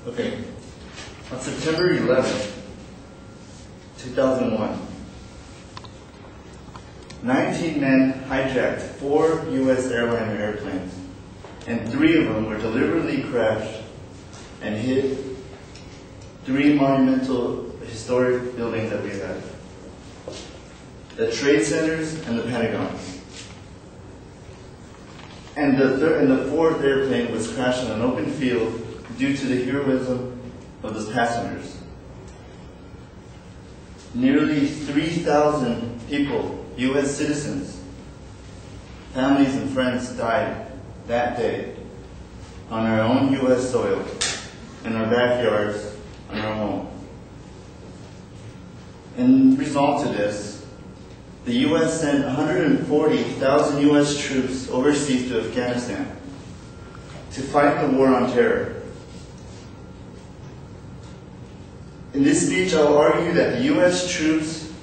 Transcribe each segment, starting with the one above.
Okay. On September 11th, 2001, 19 men hijacked 4 U.S. airliner airplanes, and 3 of them were deliberately crashed and hit 3 monumental historic buildings that we have: the Trade Centers and the Pentagon. And the 4th airplane was crashed in an open field due to the heroism of those passengers. Nearly 3,000 people, U.S. citizens, families and friends died that day on our own U.S. soil, in our backyards, on our home. In result to this, the U.S. sent 140,000 U.S. troops overseas to Afghanistan to fight the war on terror. In this speech, I will argue that the U.S. troops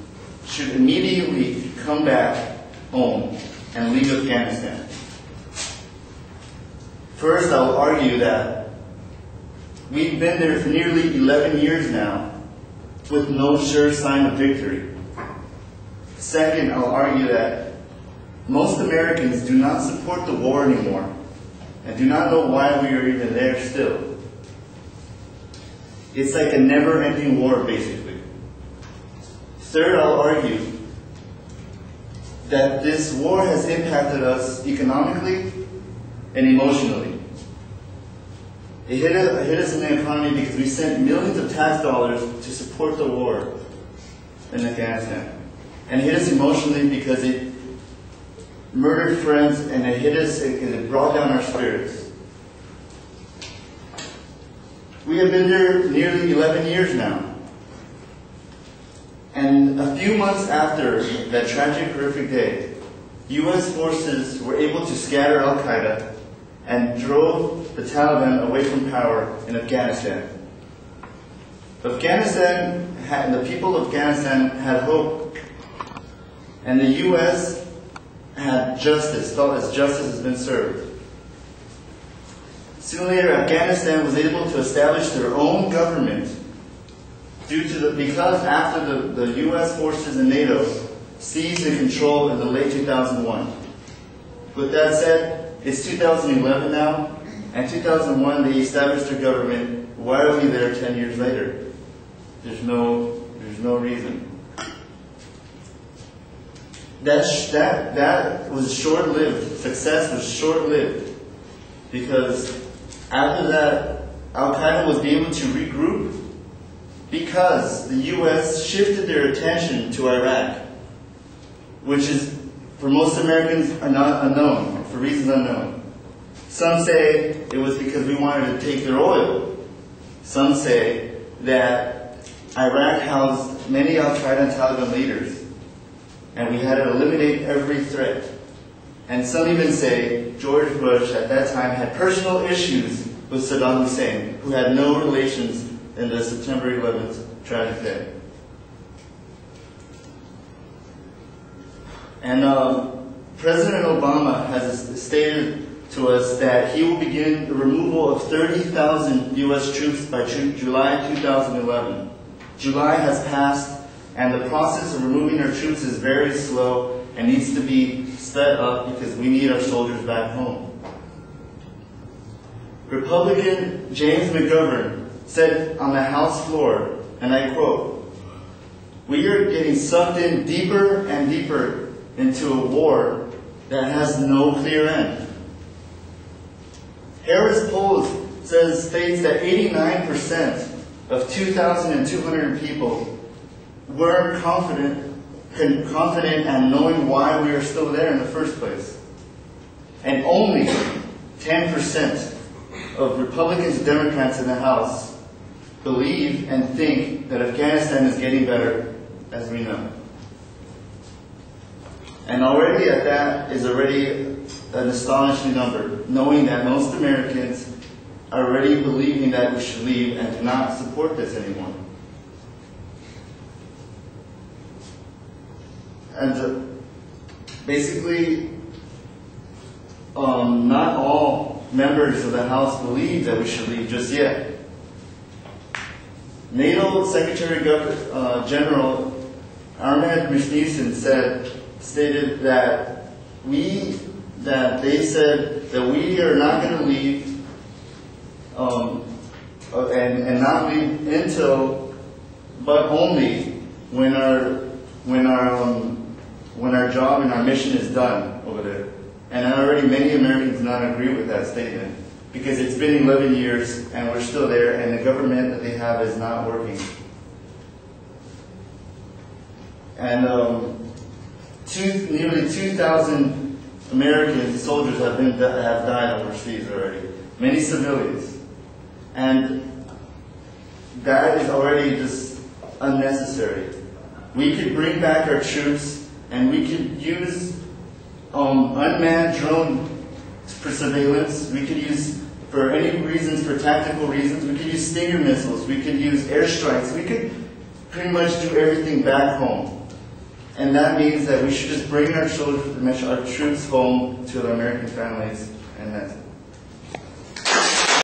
should immediately come back home and leave Afghanistan. First, I will argue that we've been there for nearly 11 years now with no sure sign of victory. Second, I'll argue that most Americans do not support the war anymore and do not know why we are even there still. It's like a never-ending war, basically. Third, I'll argue that this war has impacted us economically and emotionally. It hit us in the economy because we sent millions of tax dollars to support the war in Afghanistan. And it hit us emotionally because it murdered friends, and it hit us because it brought down our spirits. We have been there nearly 11 years now. And a few months after that tragic, horrific day, U.S. forces were able to scatter Al-Qaeda and drove the Taliban away from power in Afghanistan. The people of Afghanistan had hope, and the U.S. had justice, felt as justice has been served. Soon later, Afghanistan was able to establish their own government because after the U.S. forces and NATO seized the control in the late 2001. With that said, it's 2011 now, and 2001 they established their government. Why are we there 10 years later? There's no reason. That was short-lived. Success was short-lived, because after that, Al-Qaeda was able to regroup because the U.S. shifted their attention to Iraq, which is, for most Americans, unknown, for reasons unknown. Some say it was because we wanted to take their oil. Some say that Iraq housed many Al-Qaeda and Taliban leaders, and we had to eliminate every threat. And some even say George Bush at that time had personal issues with Saddam Hussein, who had no relations in the September 11th tragic day. And President Obama has stated to us that he will begin the removal of 30,000 U.S. troops by July 2011. July has passed, and the process of removing our troops is very slow and needs to be sped up because we need our soldiers back home. Republican James McGovern said on the House floor, and I quote, "We are getting sucked in deeper and deeper into a war that has no clear end." Harris Polls states that 89% of 2,200 people weren't confident and knowing why we are still there in the first place. And only 10% of Republicans and Democrats in the House believe and think that Afghanistan is getting better, as we know. And already at that is already an astonishing number, knowing that most Americans are already believing that we should leave and do not support this anymore. And basically, not all members of the House believe that we should leave just yet. NATO Secretary General Ahmed Mishnison stated that they said that we are not going to leave and not leave until, but only when our job and our mission is done over there. And already many Americans do not agree with that statement because it's been 11 years and we're still there, and the government that they have is not working. And nearly 2,000 American soldiers have died overseas already. Many civilians, and that is already just unnecessary. We could bring back our troops, and we could use unmanned drone for surveillance. We could use, for any reasons, for tactical reasons, we could use Stinger missiles. We could use airstrikes. We could pretty much do everything back home. And that means that we should just bring our troops home to their American families, and that's